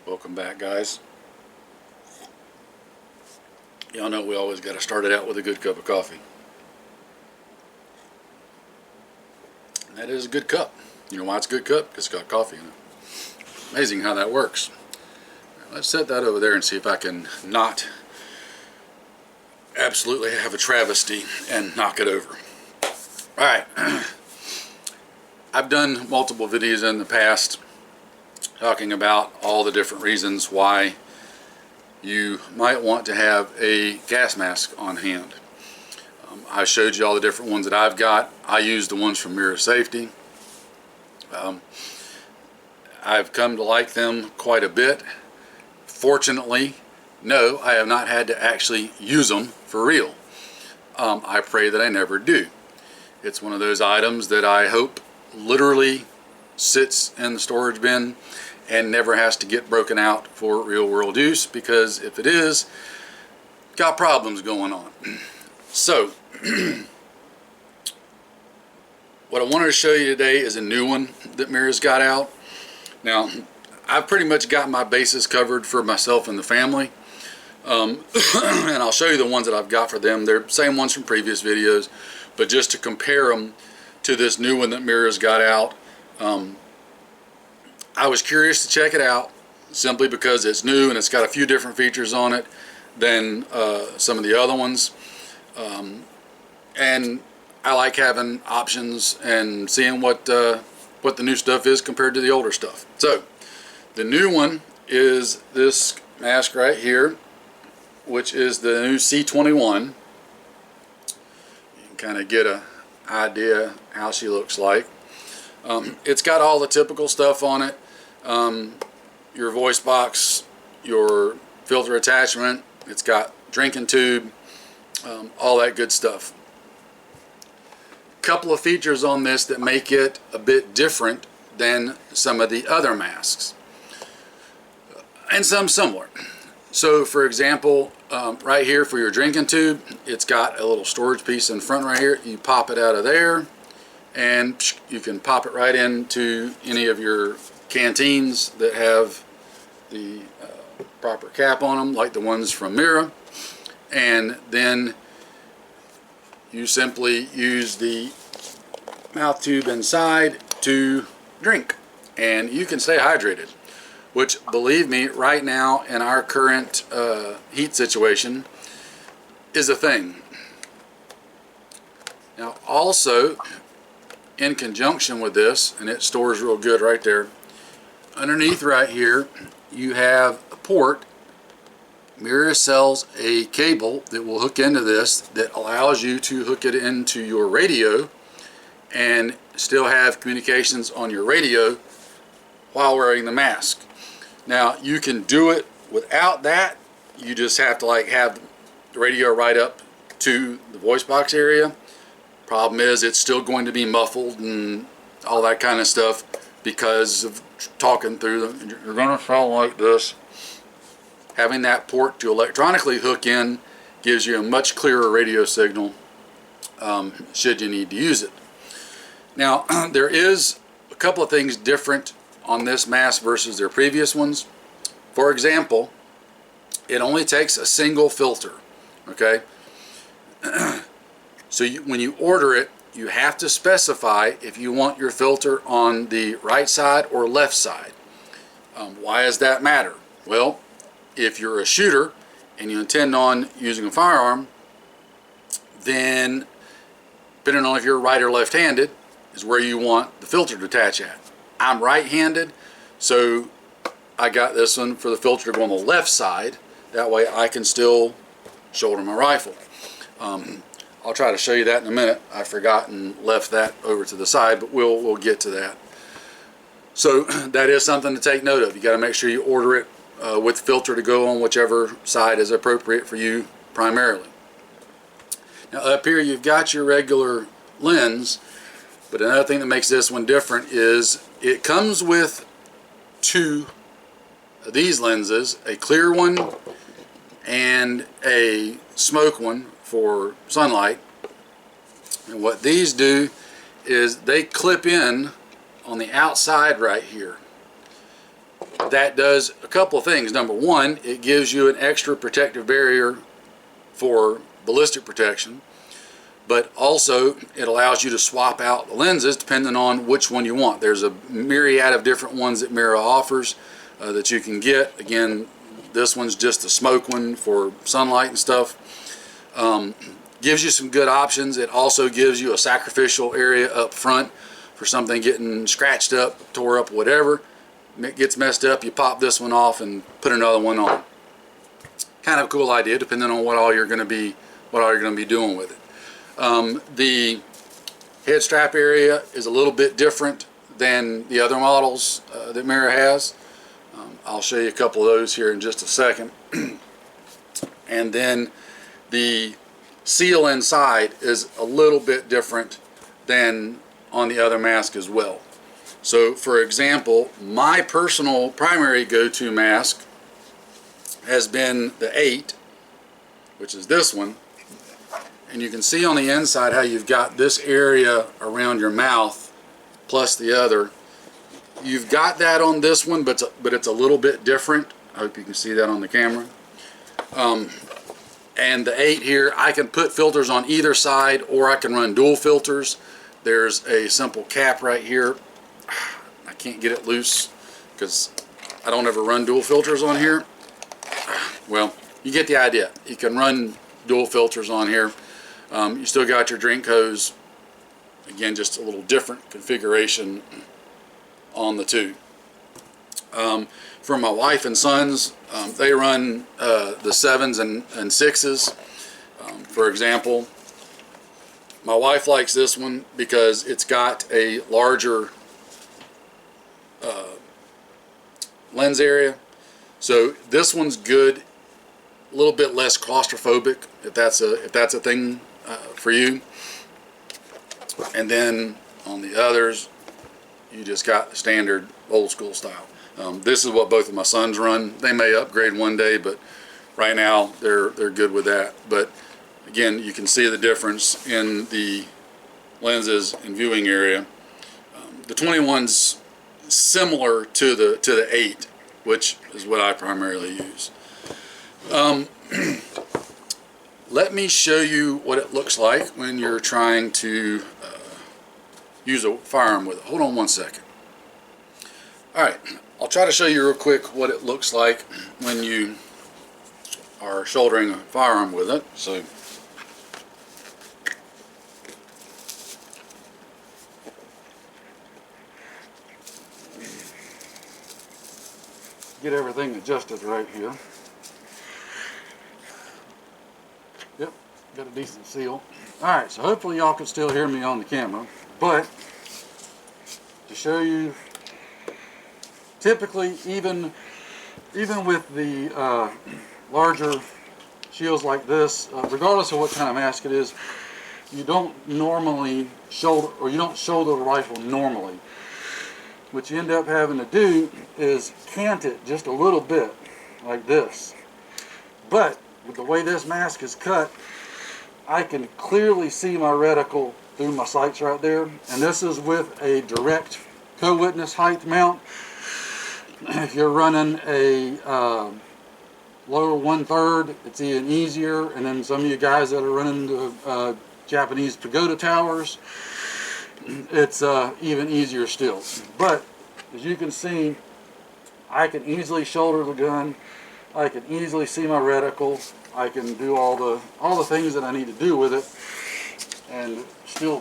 Welcome back, guys. Y'all know we always got to start it out with a good cup of coffee. And that is a good cup. You know why it's a good cup? Because it's got coffee in it. Amazing how that works. Let's set that over there and see if I can not absolutely have a travesty and knock it over. Alright. I've done multiple videos in the past talking about all the different reasons why you might want to have a gas mask on hand. I showed you all the different ones that I've got. I use the ones from MIRA Safety. I've come to like them quite a bit. Fortunately, no, I have not had to actually use them for real. I pray that I never do. It's one of those items that I hope literally sits in the storage bin and never has to get broken out for real world use, because if it is, got problems going on. So what I wanted to show you today is a new one that MIRA's got out. Now I've pretty much got my bases covered for myself and the family, and I'll show you the ones that I've got for them. They're the same ones from previous videos, but just to compare them to this new one that MIRA's got out, I was curious to check it out simply because it's new and it's got a few different features on it than some of the other ones, and I like having options and seeing what the new stuff is compared to the older stuff. So the new one is this mask right here, which is the new C21. You can kind of get an idea how she looks like. It's got all the typical stuff on it. Your voice box, your filter attachment, it's got drinking tube, all that good stuff. Couple of features on this that make it a bit different than some of the other masks, and some similar. So for example, right here for your drinking tube, it's got a little storage piece in front right here. You pop it out of there and you can pop it right into any of your canteens that have the proper cap on them, like the ones from MIRA, and then you simply use the mouth tube inside to drink, and you can stay hydrated, which, believe me, right now in our current heat situation is a thing. Now also, in conjunction with this, and it stores real good right there, underneath right here you have a port. MIRA sells a cable that will hook into this that allows you to hook it into your radio and still have communications on your radio while wearing the mask. Now you can do it without that. You just have to have the radio right up to the voice box area. Problem is, it's still going to be muffled and all that kind of stuff because of talking through them. You're going to sound like this. Having that port to electronically hook in gives you a much clearer radio signal should you need to use it. Now there is a couple of things different on this mask versus their previous ones. For example, it only takes a single filter, okay? So when you order it, you have to specify if you want your filter on the right side or left side. Why does that matter? Well, if you're a shooter and you intend on using a firearm, then depending on if you're right or left-handed is where you want the filter to attach at. I'm right-handed, so I got this one for the filter to go on the left side. That way I can still shoulder my rifle. I'll try to show you that in a minute. I forgot and left that over to the side, but we'll get to that. So that is something to take note of. You got to make sure you order it with filter to go on whichever side is appropriate for you primarily. Now up here you've got your regular lens, but another thing that makes this one different is it comes with two of these lenses, a clear one and a smoke one for sunlight. And what these do is they clip in on the outside right here. that does a couple of things. Number one, it gives you an extra protective barrier for ballistic protection, but also it allows you to swap out the lenses depending on which one you want. There's a myriad of different ones that MIRA offers that you can get. Again, this one's just a smoke one for sunlight and stuff. Gives you some good options. It also gives you a sacrificial area up front for something getting scratched up, tore up, whatever. It gets messed up, you pop this one off and put another one on. Kind of a cool idea, depending on what all you're going to be doing with it. The head strap area is a little bit different than the other models that MIRA has. I'll show you a couple of those here in just a second. And then the seal inside is a little bit different than on the other mask as well. So for example, my personal primary go-to mask has been the 8, which is this one. And you can see on the inside how you've got this area around your mouth plus the other. You've got that on this one, but it's a little bit different. I hope you can see that on the camera. And the 8 here, I can put filters on either side, or I can run dual filters. There's a simple cap right here. I can't get it loose because I don't ever run dual filters on here. Well, you get the idea. You can run dual filters on here. You still got your drink hose. Again, just a little different configuration on the two. For my wife and sons, they run the 7s and 6s. For example, my wife likes this one because it's got a larger lens area. So this one's good, a little bit less claustrophobic if that's a thing for you. And then on the others, you just got the standard old school style. This is what both of my sons run. They may upgrade one day, but right now they're good with that. But again, you can see the difference in the lenses and viewing area. The 21's similar to the 8, which is what I primarily use. Let me show you what it looks like when you're trying to use a firearm with it. Hold on one second. Alright, I'll try to show you real quick what it looks like when you are shouldering a firearm with it. So, get everything adjusted right here. Yep, got a decent seal. Alright, so hopefully y'all can still hear me on the camera, but to show you, typically even with the larger shields like this, regardless of what kind of mask it is, you don't normally shoulder, or you don't shoulder the rifle normally. What you end up having to do is cant it just a little bit, like this. But with the way this mask is cut, I can clearly see my reticle through my sights right there. And this is with a direct co-witness height mount. If you're running a lower 1/3, it's even easier. And then some of you guys that are running the Japanese pagoda towers, it's even easier still. But as you can see, I can easily shoulder the gun. I can easily see my reticle. I can do all the things that I need to do with it, and still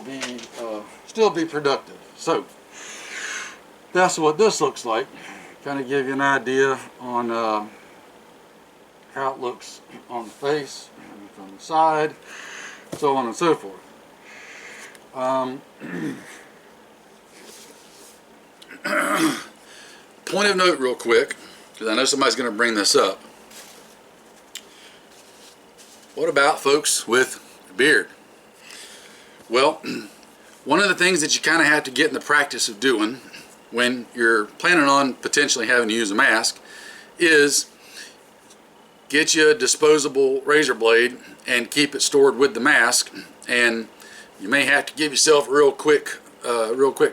be productive. So that's what this looks like. Kind of give you an idea on how it looks on the face and from the side, so on and so forth. Point of note real quick, because I know somebody's going to bring this up. What about folks with a beard? Well, one of the things that you kind of have to get in the practice of doing when you're planning on potentially having to use a mask is get you a disposable razor blade and keep it stored with the mask, and you may have to give yourself a real quick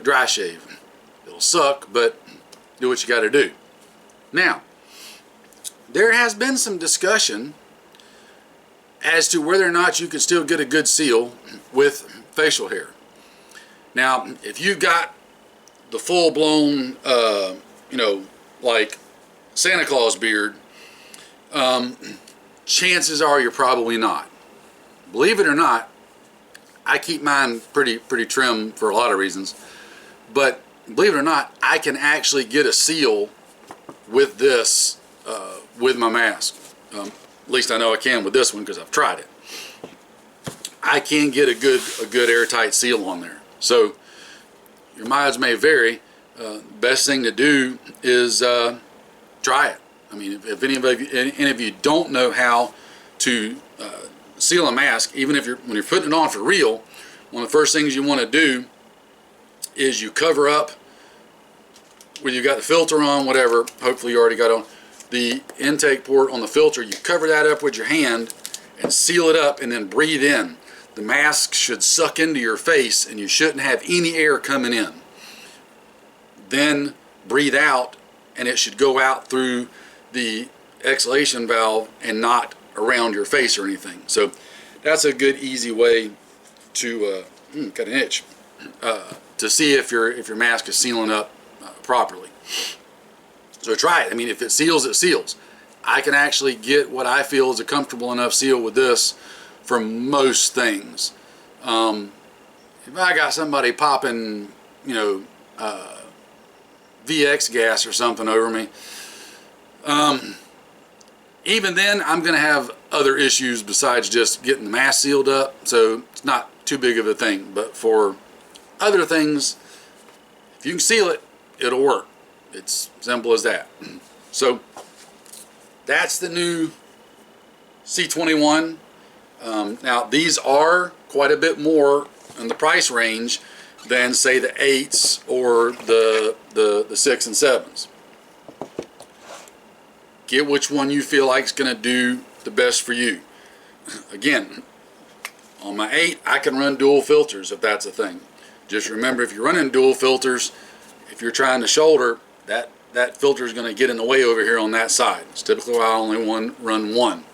dry shave. It'll suck, but do what you got to do. Now, there has been some discussion as to whether or not you can still get a good seal with facial hair. Now, if you've got the full-blown, you know, like Santa Claus beard, chances are you're probably not. Believe it or not, I keep mine pretty trim for a lot of reasons, but believe it or not, I can actually get a seal with this, with my mask. At least I know I can with this one because I've tried it. I can get a good airtight seal on there. So your mileage may vary. Best thing to do is try it. I mean, if any of you don't know how to seal a mask, even if when you're putting it on for real, one of the first things you want to do is you cover up where you got the filter on, whatever. Hopefully you already got on the intake port on the filter. You cover that up with your hand and seal it up, and then breathe in. The mask should suck into your face, and you shouldn't have any air coming in. Then breathe out, and it should go out through the exhalation valve and not around your face or anything. So that's a good, easy way to got an itch, to see if your mask is sealing up properly. So try it. I mean, if it seals, it seals. I can actually get what I feel is a comfortable enough seal with this for most things. If I got somebody popping, you know, VX gas or something over me, even then I'm going to have other issues besides just getting the mask sealed up, so it's not too big of a thing. But for other things, if you can seal it, it'll work. It's simple as that. So that's the new C21. Now these are quite a bit more in the price range than, say, the 8s or the 6 and 7s. Get which one you feel like is going to do the best for you. Again, on my 8, I can run dual filters if that's a thing. Just remember, if you're running dual filters, if you're trying to shoulder, that filter is going to get in the way over here on that side. It's typically why I only run one.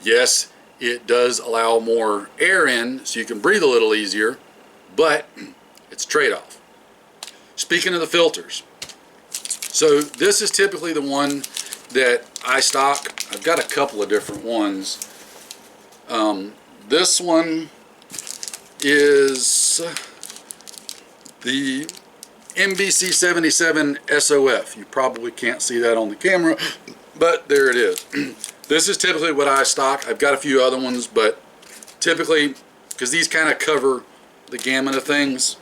Yes, it does allow more air in, so you can breathe a little easier, but it's a trade-off. Speaking of the filters, so this is typically the one that I stock. I've got a couple of different ones. This one is the MBC77 SOF. You probably can't see that on the camera, but there it is. This is typically what I stock. I've got a few other ones, but typically, because these kind of cover the gamut of things,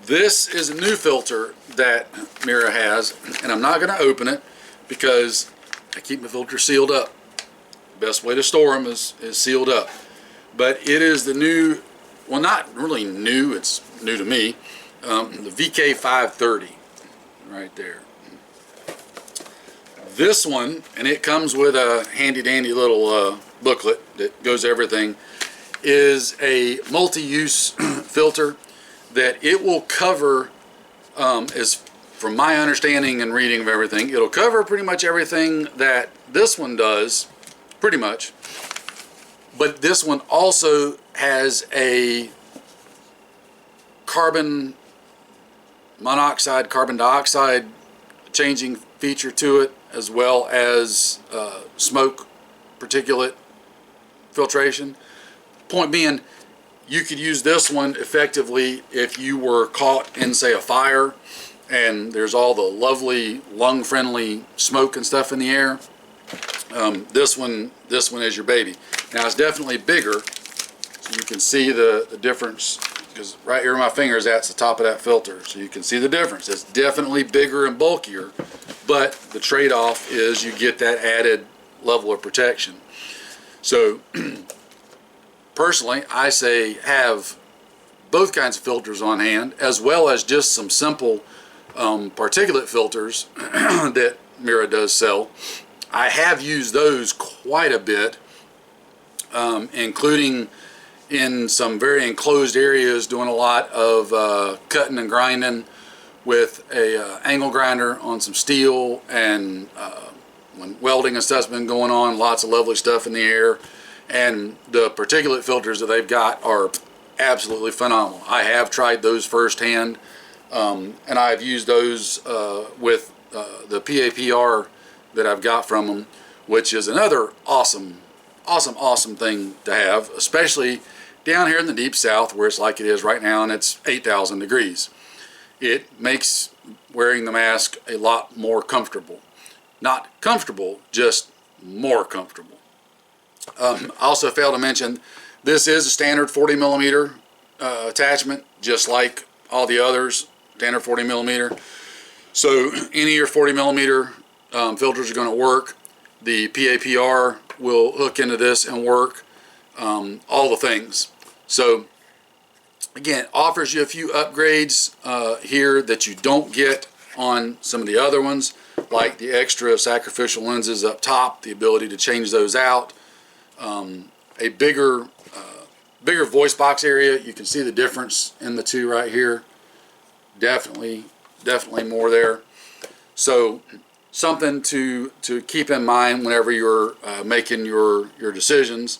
this is a new filter that MIRA has, and I'm not going to open it because I keep my filter sealed up. Best way to store them is sealed up. But it is the new, well, not really new, it's new to me, the VK-530 right there. This one, and it comes with a handy dandy little booklet that goes everything, is a multi-use filter that it will cover, as from my understanding and reading of everything, it'll cover pretty much everything that this one does, pretty much. But this one also has a carbon monoxide, carbon dioxide changing feature to it, as well as smoke particulate filtration. Point being, you could use this one effectively if you were caught in, say, a fire and there's all the lovely lung-friendly smoke and stuff in the air. This one is your baby. Now it's definitely bigger, so you can see the difference, because right here where my finger is at, it's the top of that filter, so you can see the difference. It's definitely bigger and bulkier, but the trade-off is you get that added level of protection. So personally, I say have both kinds of filters on hand, as well as just some simple particulate filters that MIRA does sell. I have used those quite a bit, including in some very enclosed areas, doing a lot of cutting and grinding with a angle grinder on some steel, and when welding and stuff's been going on, lots of lovely stuff in the air. And the particulate filters that they've got are absolutely phenomenal. I have tried those firsthand, and I've used those with the PAPR that I've got from them, which is another awesome thing to have, especially down here in the deep south where it's like it is right now and it's 8,000 degrees. It makes wearing the mask a lot more comfortable. Not comfortable, just more comfortable. I also failed to mention, this is a standard 40 millimeter attachment, just like all the others, standard 40 millimeter. So any of your 40 millimeter filters are going to work. The PAPR will hook into this and work, all the things. So again, offers you a few upgrades here that you don't get on some of the other ones, like the extra sacrificial lenses up top, the ability to change those out, a bigger voice box area. You can see the difference in the two right here. Definitely more there. So something to keep in mind whenever you're making your decisions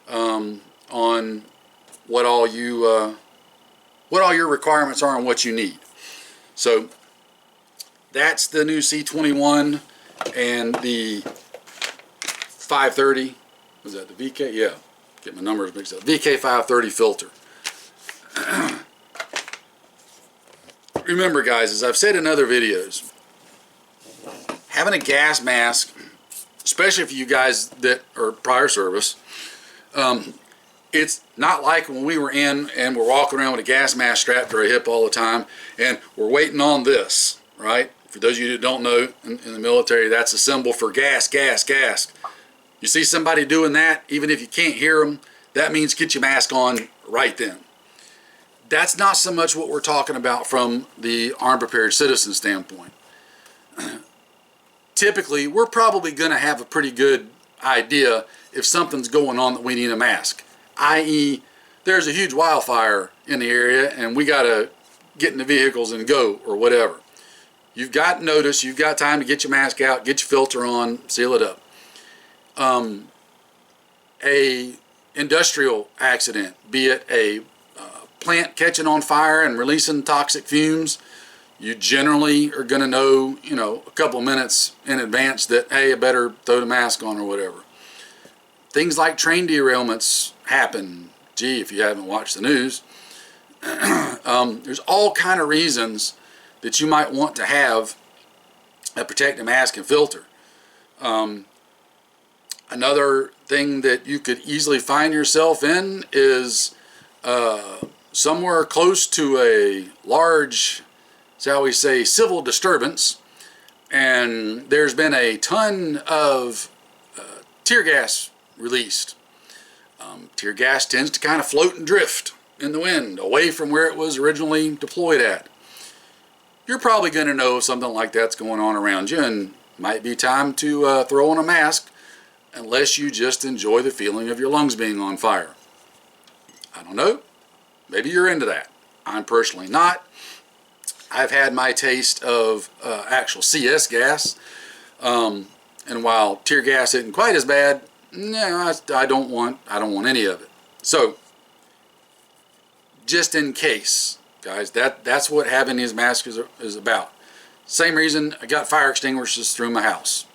on what all your requirements are and what you need. So that's the new C21 and the 530. Was that the VK? Yeah, get my numbers mixed up. VK-530 filter. Remember, guys, as I've said in other videos, having a gas mask, especially for you guys that are prior service, it's not like when we were in and we're walking around with a gas mask strapped to our hip all the time and we're waiting on this, right? For those of you that don't know, in the military, that's a symbol for gas, gas, gas. You see somebody doing that, even if you can't hear them, that means get your mask on right then. That's not so much what we're talking about from the armed prepared citizen standpoint. Typically, we're probably going to have a pretty good idea if something's going on that we need a mask, i.e. there's a huge wildfire in the area and we got to get in the vehicles and go, or whatever. You've got notice, you've got time to get your mask out, get your filter on, seal it up. A industrial accident, be it a plant catching on fire and releasing toxic fumes, you generally are going to know, a couple of minutes in advance that, hey, I better throw the mask on or whatever. Things like train derailments happen. Gee, if you haven't watched the news, there's all kind of reasons that you might want to have a protective mask and filter. Another thing that you could easily find yourself in is somewhere close to a large, shall we say, civil disturbance, and there's been a ton of tear gas released. Tear gas tends to kind of float and drift in the wind away from where it was originally deployed at. You're probably going to know if something like that's going on around you, and might be time to throw on a mask, unless you just enjoy the feeling of your lungs being on fire. I don't know. Maybe you're into that. I'm personally not. I've had my taste of actual CS gas, and while tear gas isn't quite as bad, no, I don't want any of it. So, just in case, guys, that's what having these masks is about. Same reason I got fire extinguishers through my house.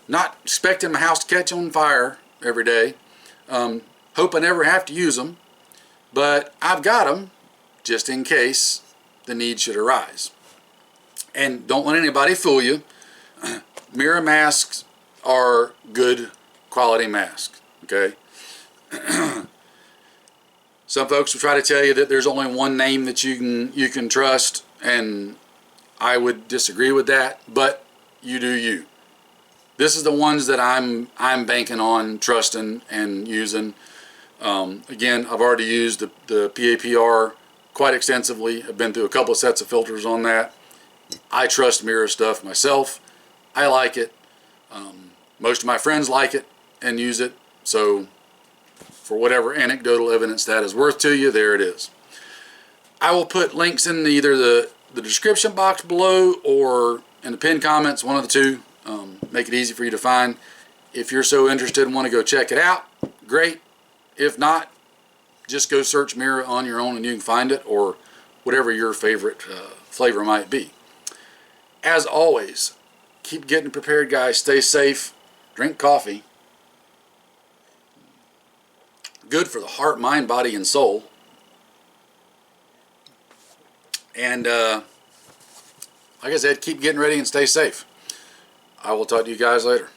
Not expecting my house to catch on fire every day. Hope I never have to use them, but I've got them just in case the need should arise. And don't let anybody fool you. MIRA masks are good quality masks, okay? Some folks will try to tell you that there's only one name that you can trust, and I would disagree with that, but you do you. This is the ones that I'm banking on, trusting, and using. Again, I've already used the PAPR quite extensively. I've been through a couple of sets of filters on that. I trust MIRA stuff myself. I like it. Most of my friends like it and use it. So for whatever anecdotal evidence that is worth to you, there it is. I will put links in either the the description box below or in the pinned comments, one of the two. Make it easy for you to find. If you're so interested and want to go check it out, great. If not, just go search MIRA on your own and you can find it, or whatever your favorite flavor might be. As always, keep getting prepared, guys. Stay safe. Drink coffee. Good for the heart, mind, body, and soul. And like I said, keep getting ready and stay safe. I will talk to you guys later.